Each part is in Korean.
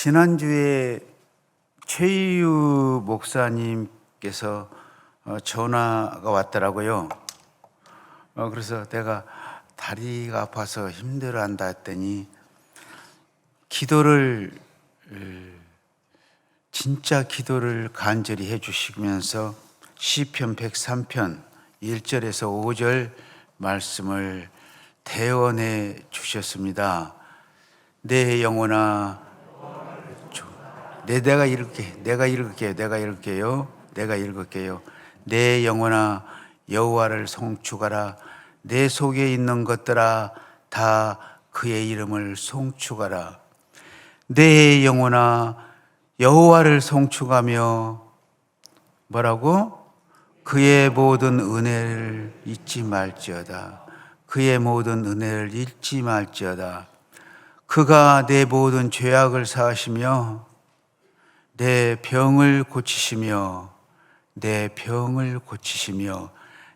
지난주에 최유 목사님께서 전화가 왔더라고요. 그래서 내가 다리가 아파서 힘들어한다 했더니 진짜 기도를 간절히 해주시면서 시편 103편 1절에서 5절 말씀을 대언해 주셨습니다. 내 영혼아, 내가 읽을게요. 내 영혼아 여호와를 송축하라. 내 속에 있는 것들아 다 그의 이름을 송축하라. 내 영혼아 여호와를 송축하며 뭐라고? 그의 모든 은혜를 잊지 말지어다. 그의 모든 은혜를 잊지 말지어다. 그가 내 모든 죄악을 사하시며 내 병을 고치시며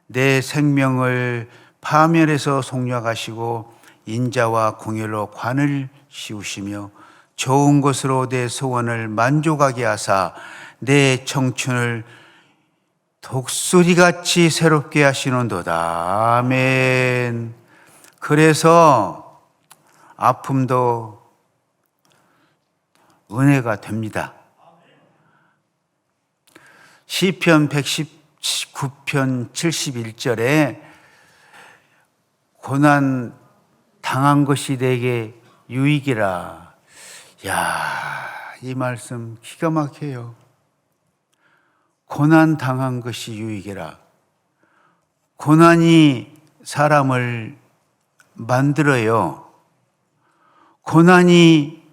내 생명을 파멸에서 속량하시고 인자와 공의로 관을 씌우시며 좋은 것으로 내 소원을 만족하게 하사 내 청춘을 독수리같이 새롭게 하시는도다. 아멘. 그래서 아픔도 은혜가 됩니다. 시편 119편 71절에 고난 당한 것이 내게 유익이라. 이 말씀 기가 막혀요. 고난 당한 것이 유익이라. 고난이 사람을 만들어요. 고난이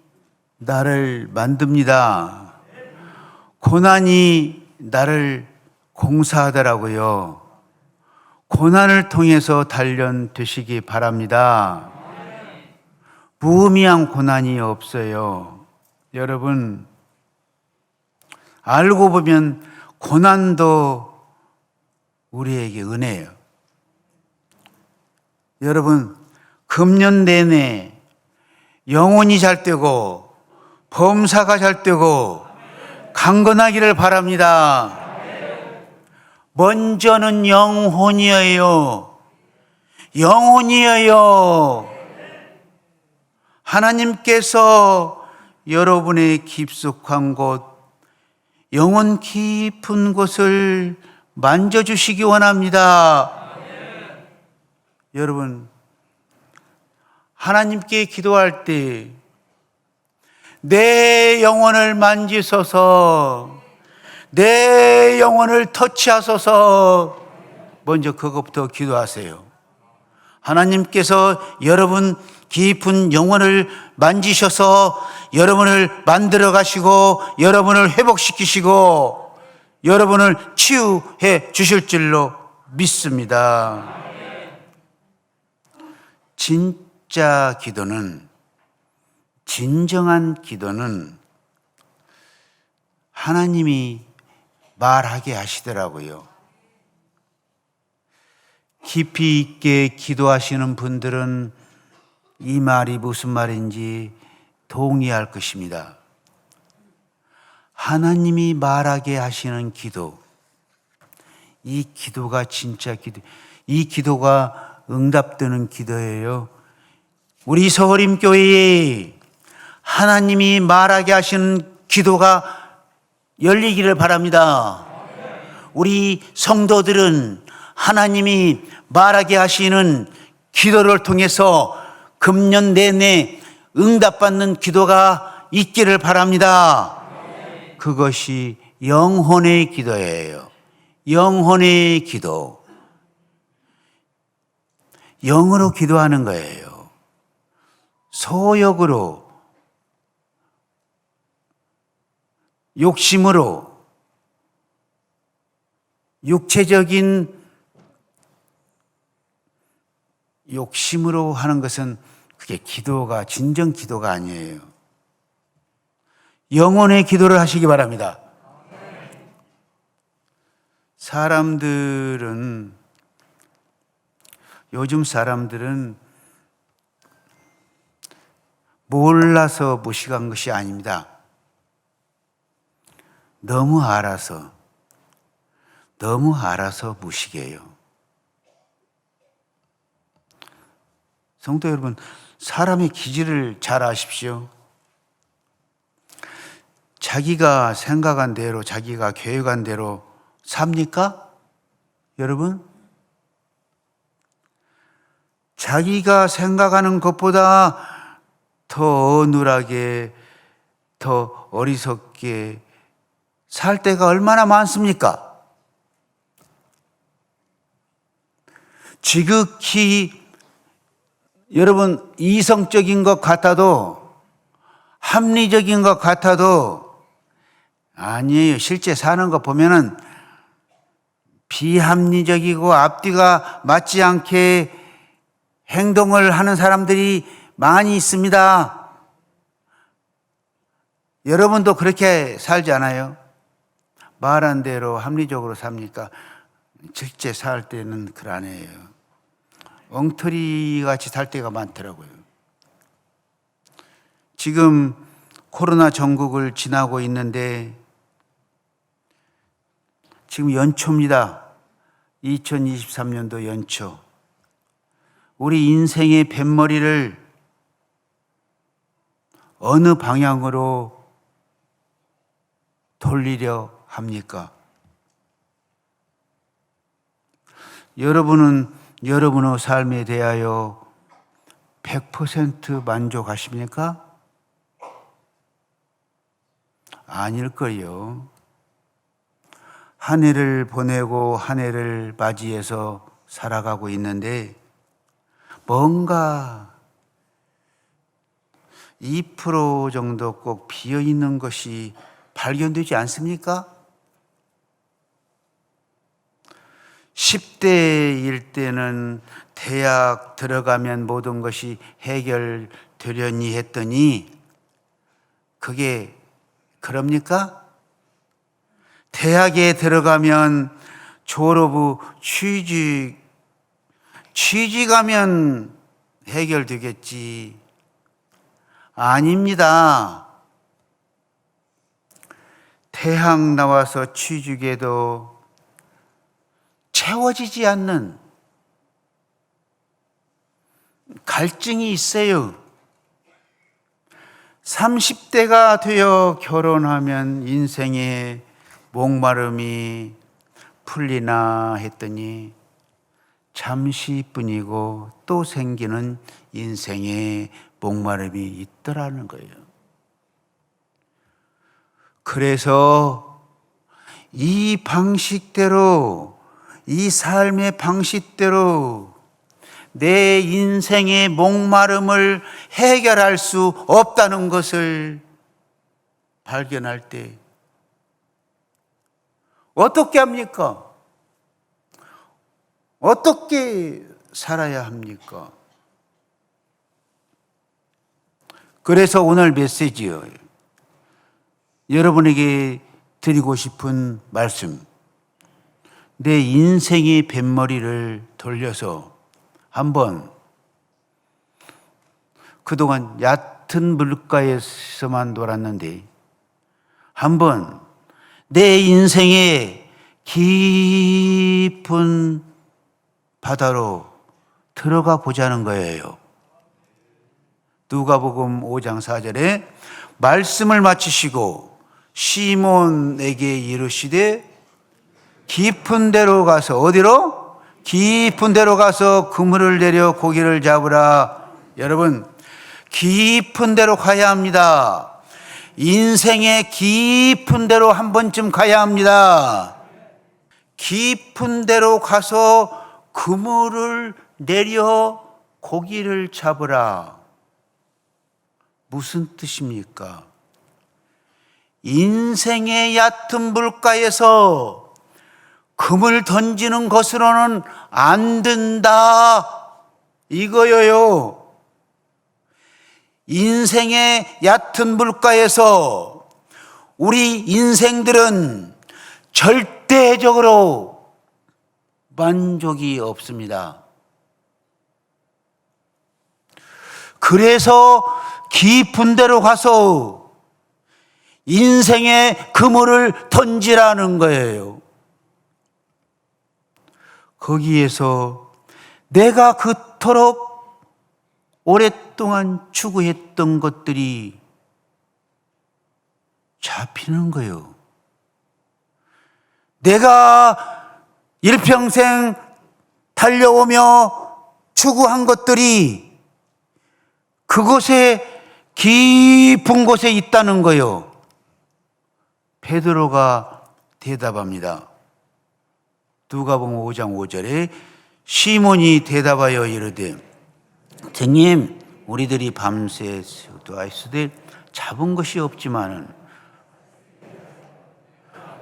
나를 만듭니다. 고난이 나를 공사하더라고요. 고난을 통해서 단련되시기 바랍니다. 무의미한 고난이 없어요. 여러분, 알고 보면 고난도 우리에게 은혜예요. 여러분, 금년 내내 영혼이 잘 되고 범사가 잘 되고 강건하기를 바랍니다. 먼저는 영혼이에요. 하나님께서 여러분의 깊숙한 곳, 영혼 깊은 곳을 만져주시기 원합니다. 여러분, 하나님께 기도할 때 내 영혼을 만지소서, 내 영혼을 터치하소서, 먼저 그것부터 기도하세요. 하나님께서 여러분 깊은 영혼을 만지셔서 여러분을 만들어 가시고 여러분을 회복시키시고 여러분을 치유해 주실 줄로 믿습니다. 진짜 기도는, 진정한 기도는 하나님이 말하게 하시더라고요. 깊이 있게 기도하시는 분들은 이 말이 무슨 말인지 동의할 것입니다. 하나님이 말하게 하시는 기도, 이 기도가 진짜 기도, 이 기도가 응답되는 기도예요. 우리 서울임교회에 하나님이 말하게 하시는 기도가 열리기를 바랍니다. 우리 성도들은 하나님이 말하게 하시는 기도를 통해서 금년 내내 응답받는 기도가 있기를 바랍니다. 그것이 영혼의 기도예요. 영혼의 기도. 영으로 기도하는 거예요. 소욕으로, 욕심으로, 육체적인 욕심으로 하는 것은 그게 기도가, 진정 기도가 아니에요. 영혼의 기도를 하시기 바랍니다. 요즘 사람들은 몰라서 무식한 것이 아닙니다. 너무 알아서 무식해요. 성도 여러분, 사람의 기질을 잘 아십시오. 자기가 생각한 대로, 자기가 계획한 대로 삽니까? 여러분? 자기가 생각하는 것보다 더 어눌하게, 더 어리석게 살 때가 얼마나 많습니까? 지극히 여러분 이성적인 것 같아도, 합리적인 것 같아도 아니에요. 실제 사는 거 보면은 비합리적이고 앞뒤가 맞지 않게 행동을 하는 사람들이 많이 있습니다. 여러분도 그렇게 살지 않아요? 말한 대로 합리적으로 삽니까? 실제 살 때는 그러 아니에요. 엉터리 같이 살 때가 많더라고요. 지금 코로나 전국을 지나고 있는데 지금 연초입니다. 2023년도 연초. 우리 인생의 뱃머리를 어느 방향으로 돌리려 합니까? 여러분은 여러분의 삶에 대하여 100% 만족하십니까? 아닐걸요. 한 해를 보내고 한 해를 맞이해서 살아가고 있는데 뭔가 2% 정도 꼭 비어있는 것이 발견되지 않습니까? 10대일 때는 대학 들어가면 모든 것이 해결되려니 했더니 그게 그럽니까? 대학에 들어가면 졸업 후 취직하면 해결되겠지. 아닙니다. 대학 나와서 취직해도 채워지지 않는 갈증이 있어요. 30대가 되어 결혼하면 인생의 목마름이 풀리나 했더니 잠시뿐이고 또 생기는 인생의 목마름이 있더라는 거예요. 그래서 이 방식대로, 이 삶의 방식대로 내 인생의 목마름을 해결할 수 없다는 것을 발견할 때 어떻게 합니까? 어떻게 살아야 합니까? 그래서 오늘 메시지요. 여러분에게 드리고 싶은 말씀. 내 인생의 뱃머리를 돌려서 한번 그동안 얕은 물가에서만 놀았는데 한번 내 인생의 깊은 바다로 들어가 보자는 거예요. 누가복음 5장 4절에 말씀을 마치시고 시몬에게 이르시되 깊은 데로 가서 어디로? 깊은 데로 가서 그물을 내려 고기를 잡으라. 여러분, 깊은 데로 가야 합니다. 인생의 깊은 데로 한 번쯤 가야 합니다. 깊은 데로 가서 그물을 내려 고기를 잡으라. 무슨 뜻입니까? 인생의 얕은 물가에서 금을 던지는 것으로는 안 된다. 이거예요. 인생의 얕은 물가에서 우리 인생들은 절대적으로 만족이 없습니다. 그래서 깊은 데로 가서 인생의 그물을 던지라는 거예요. 거기에서 내가 그토록 오랫동안 추구했던 것들이 잡히는 거예요. 내가 일평생 달려오며 추구한 것들이 그곳에 깊은 곳에 있다는 거예요. 베드로가 대답합니다. 누가복음 5장 5절에 시몬이 대답하여 이르되 주님, 우리들이 밤새 수고하였으되 잡은 것이 없지만은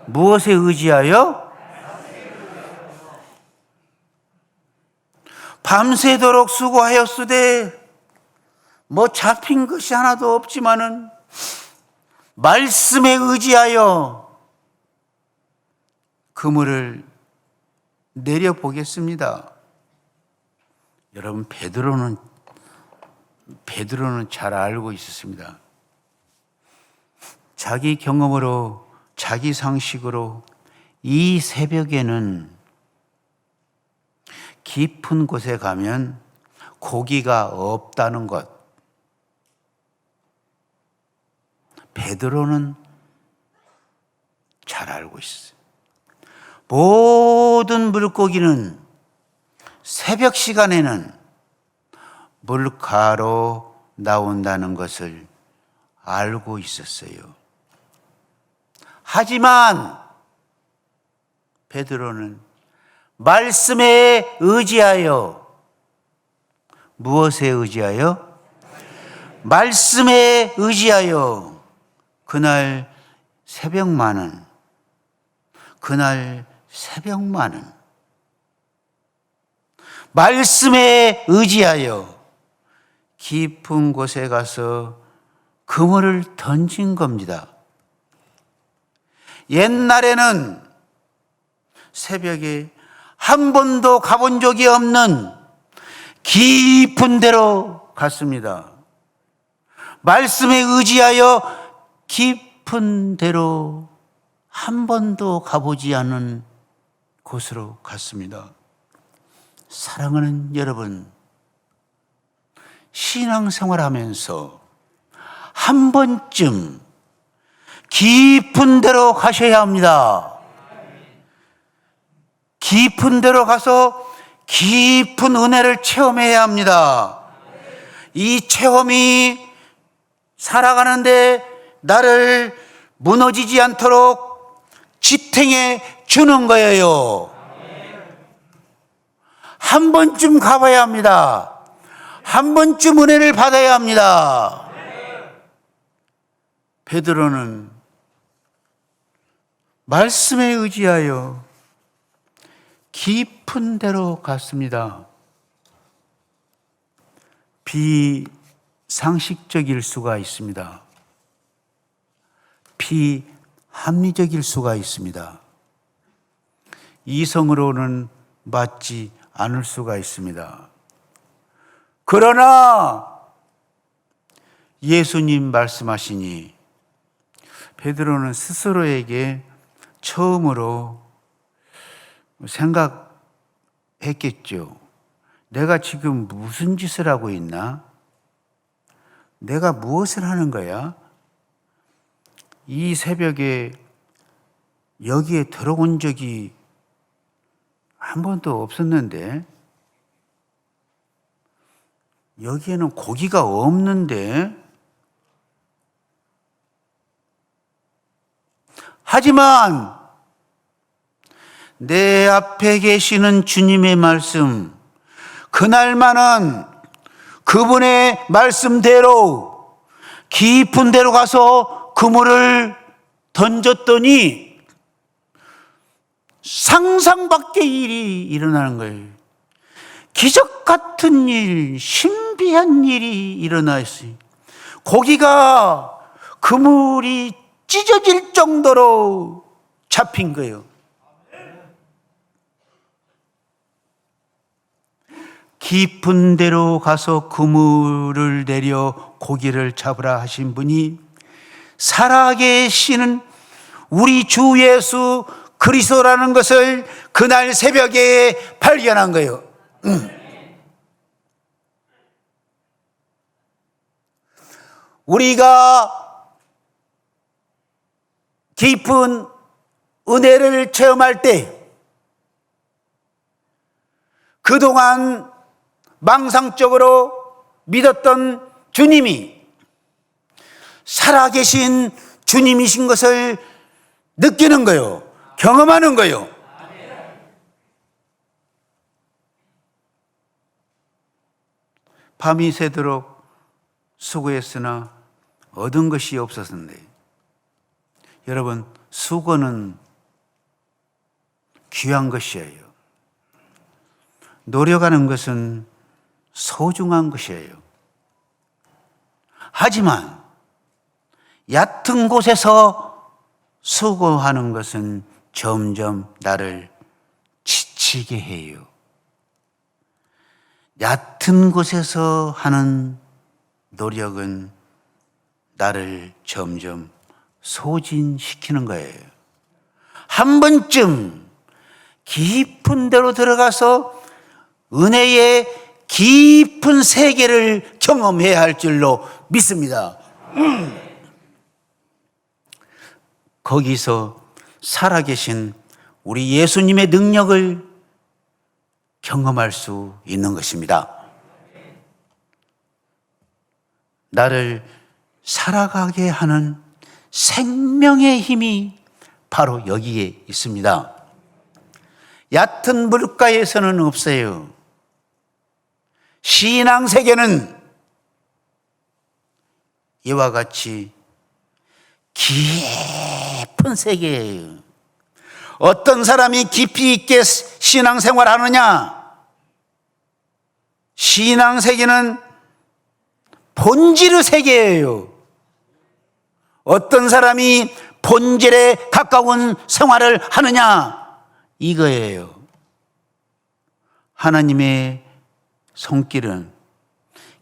무엇에 의지하여? 밤새도록 수고하였으되 뭐 잡힌 것이 하나도 없지만은 말씀에 의지하여 그물을 내려보겠습니다. 여러분, 베드로는 잘 알고 있었습니다. 자기 경험으로, 자기 상식으로 이 새벽에는 깊은 곳에 가면 고기가 없다는 것, 베드로는 잘 알고 있어요. 모든 물고기는 새벽 시간에는 물가로 나온다는 것을 알고 있었어요. 하지만 베드로는 말씀에 의지하여, 무엇에 의지하여? 말씀에 의지하여 그날 새벽만은 말씀에 의지하여 깊은 곳에 가서 그물을 던진 겁니다. 옛날에는 새벽에 한 번도 가본 적이 없는 깊은 데로 갔습니다. 말씀에 의지하여 깊은 데로 한 번도 가보지 않은 곳으로 갔습니다. 사랑하는 여러분, 신앙생활 하면서 한 번쯤 깊은 데로 가셔야 합니다. 깊은 데로 가서 깊은 은혜를 체험해야 합니다. 이 체험이 살아가는데 나를 무너지지 않도록 지탱해 주는 거예요. 한 번쯤 가봐야 합니다. 한 번쯤 은혜를 받아야 합니다. 베드로는 말씀에 의지하여 깊은 데로 갔습니다. 비상식적일 수가 있습니다. 비합리적일 수가 있습니다. 이성으로는 맞지 않을 수가 있습니다. 그러나 예수님 말씀하시니 베드로는 스스로에게 처음으로 생각했겠죠. 내가 지금 무슨 짓을 하고 있나? 내가 무엇을 하는 거야? 이 새벽에 여기에 들어온 적이 한 번도 없었는데, 여기에는 고기가 없는데, 하지만 내 앞에 계시는 주님의 말씀, 그날만은 그분의 말씀대로 깊은 데로 가서 그물을 던졌더니 상상 밖의 일이 일어나는 거예요. 기적 같은 일, 신비한 일이 일어났어요. 고기가, 그물이 찢어질 정도로 잡힌 거예요. 깊은 데로 가서 그물을 내려 고기를 잡으라 하신 분이 살아계시는 우리 주 예수 그리스도라는 것을 그날 새벽에 발견한 거예요. 우리가 깊은 은혜를 체험할 때 그동안 망상적으로 믿었던 주님이 살아계신 주님이신 것을 느끼는 거예요. 경험하는 거예요. 밤이 새도록 수고했으나 얻은 것이 없었는데, 여러분, 수고는 귀한 것이에요. 노력하는 것은 소중한 것이에요. 하지만 얕은 곳에서 수고하는 것은 점점 나를 지치게 해요. 얕은 곳에서 하는 노력은 나를 점점 소진시키는 거예요. 한 번쯤 깊은 데로 들어가서 은혜의 깊은 세계를 경험해야 할 줄로 믿습니다. 거기서 살아계신 우리 예수님의 능력을 경험할 수 있는 것입니다. 나를 살아가게 하는 생명의 힘이 바로 여기에 있습니다. 얕은 물가에서는 없어요. 신앙 세계는 이와 같이 깊은 세계예요. 어떤 사람이 깊이 있게 신앙생활 하느냐? 신앙 세계는 본질의 세계예요. 어떤 사람이 본질에 가까운 생활을 하느냐? 이거예요. 하나님의 손길은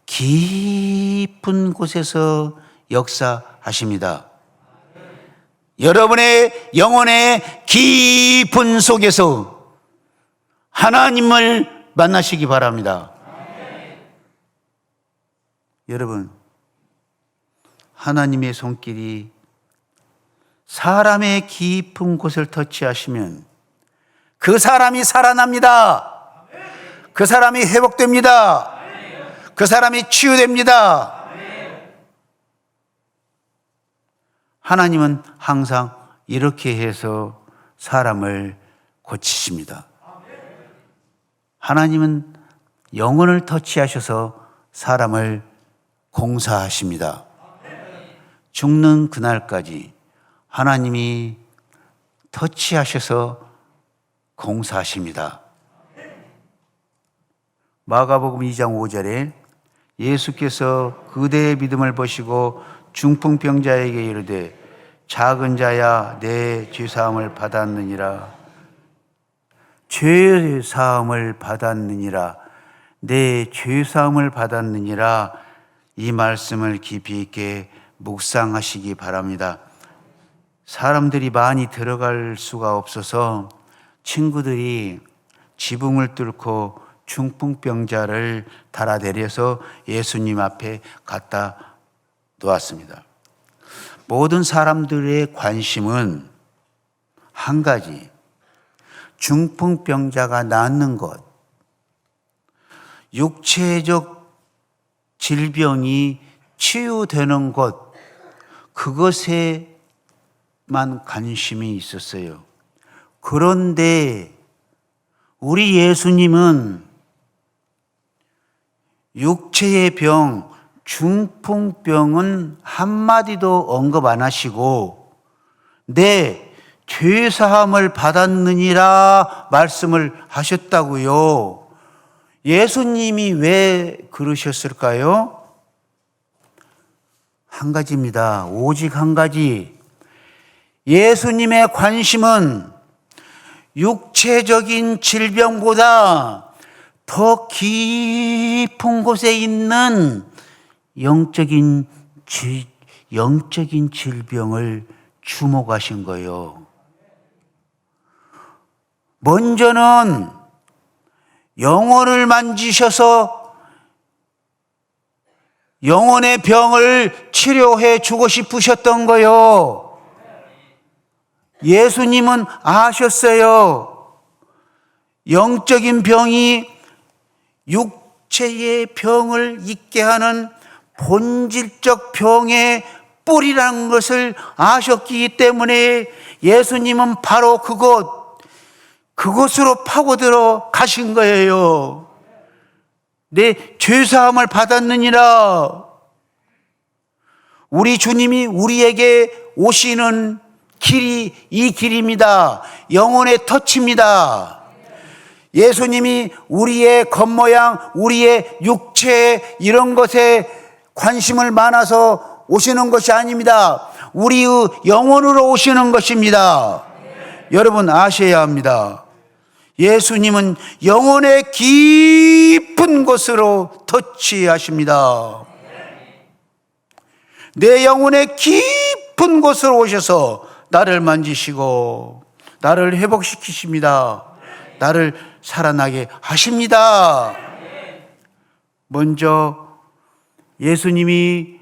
깊은 곳에서 역사하십니다. 여러분의 영혼의 깊은 속에서 하나님을 만나시기 바랍니다. 여러분, 하나님의 손길이 사람의 깊은 곳을 터치하시면 그 사람이 살아납니다. 그 사람이 회복됩니다. 그 사람이 치유됩니다. 하나님은 항상 이렇게 해서 사람을 고치십니다. 하나님은 영혼을 터치하셔서 사람을 공사하십니다. 죽는 그날까지 하나님이 터치하셔서 공사하십니다. 마가복음 2장 5절에 예수께서 그대의 믿음을 보시고 중풍병자에게 이르되 작은 자야 내 죄사함을 받았느니라. 죄사함을 받았느니라. 내 죄사함을 받았느니라. 이 말씀을 깊이 있게 묵상하시기 바랍니다. 사람들이 많이 들어갈 수가 없어서 친구들이 지붕을 뚫고 중풍병자를 달아내려서 예수님 앞에 갖다 놓았습니다. 모든 사람들의 관심은 한 가지, 중풍병자가 낫는 것, 육체적 질병이 치유되는 것, 그것에만 관심이 있었어요. 그런데 우리 예수님은 육체의 병, 중풍병은 한마디도 언급 안 하시고 내 죄사함을 받았느니라 말씀을 하셨다고요. 예수님이 왜 그러셨을까요? 한 가지입니다. 오직 한 가지. 예수님의 관심은 육체적인 질병보다 더 깊은 곳에 있는 영적인 영적인 질병을 주목하신 거예요. 먼저는 영혼을 만지셔서 영혼의 병을 치료해 주고 싶으셨던 거예요. 예수님은 아셨어요. 영적인 병이 육체의 병을 잊게 하는 본질적 병의 뿌리라는 것을 아셨기 때문에 예수님은 바로 그곳으로 파고들어 가신 거예요. 내 죄사함을 받았느니라. 우리 주님이 우리에게 오시는 길이 이 길입니다. 영혼의 터치입니다. 예수님이 우리의 겉모양, 우리의 육체 이런 것에 관심을 많아서 오시는 것이 아닙니다. 우리의 영혼으로 오시는 것입니다. 여러분 아셔야 합니다. 예수님은 영혼의 깊은 곳으로 터치하십니다. 내 영혼의 깊은 곳으로 오셔서 나를 만지시고 나를 회복시키십니다. 나를 살아나게 하십니다. 먼저 예수님이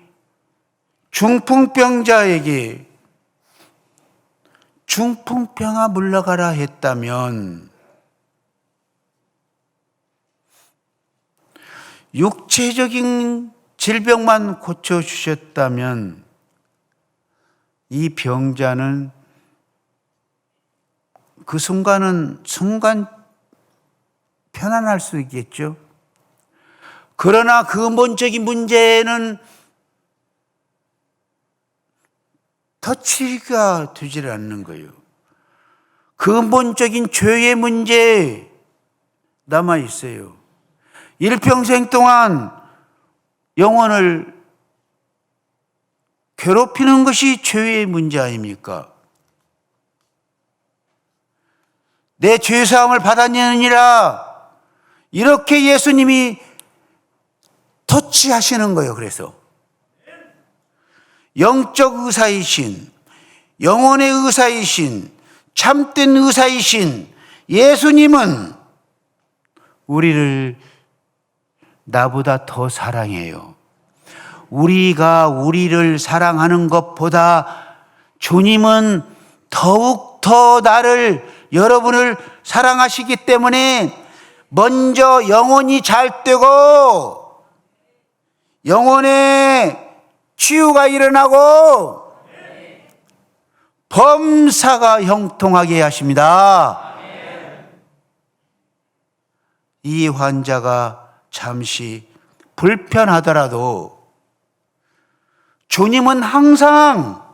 중풍병자에게 중풍병아 물러가라 했다면, 육체적인 질병만 고쳐주셨다면 이 병자는 그 순간 편안할 수 있겠죠. 그러나 근본적인 문제는 터치가 되질 않는 거예요. 근본적인 죄의 문제 남아 있어요. 일평생 동안 영혼을 괴롭히는 것이 죄의 문제 아닙니까? 내 죄사함을 받았느니라 이렇게 예수님이 터치하시는 거예요. 그래서 영적 의사이신, 영혼의 의사이신, 참된 의사이신 예수님은 우리를 나보다 더 사랑해요. 우리가 우리를 사랑하는 것보다 주님은 더욱 더 여러분을 사랑하시기 때문에 먼저 영혼이 잘 되고 영혼의 치유가 일어나고 범사가 형통하게 하십니다. 이 환자가 잠시 불편하더라도 주님은 항상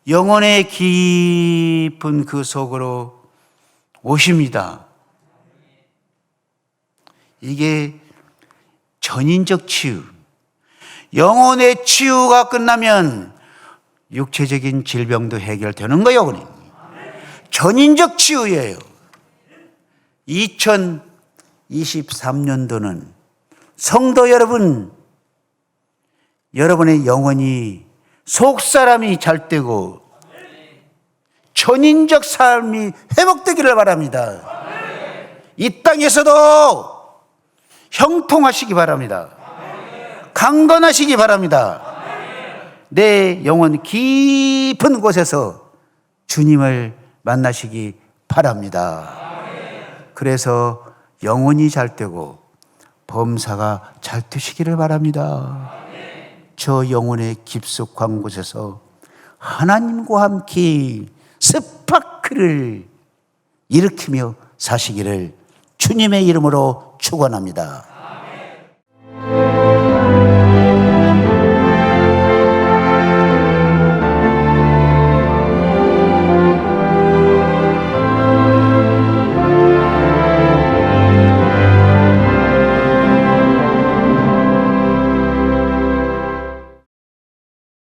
영혼의 깊은 그 속으로 오십니다. 이게 전인적 치유. 영혼의 치유가 끝나면 육체적인 질병도 해결되는 거예요. 그냥. 전인적 치유예요. 2023년도는 성도 여러분, 여러분의 영혼이 속사람이 잘 되고 전인적 삶이 회복되기를 바랍니다. 이 땅에서도 형통하시기 바랍니다. 강건하시기 바랍니다. 내 영혼 깊은 곳에서 주님을 만나시기 바랍니다. 그래서 영혼이 잘 되고 범사가 잘 되시기를 바랍니다. 저 영혼의 깊숙한 곳에서 하나님과 함께 스파크를 일으키며 사시기를 주님의 이름으로 축원합니다.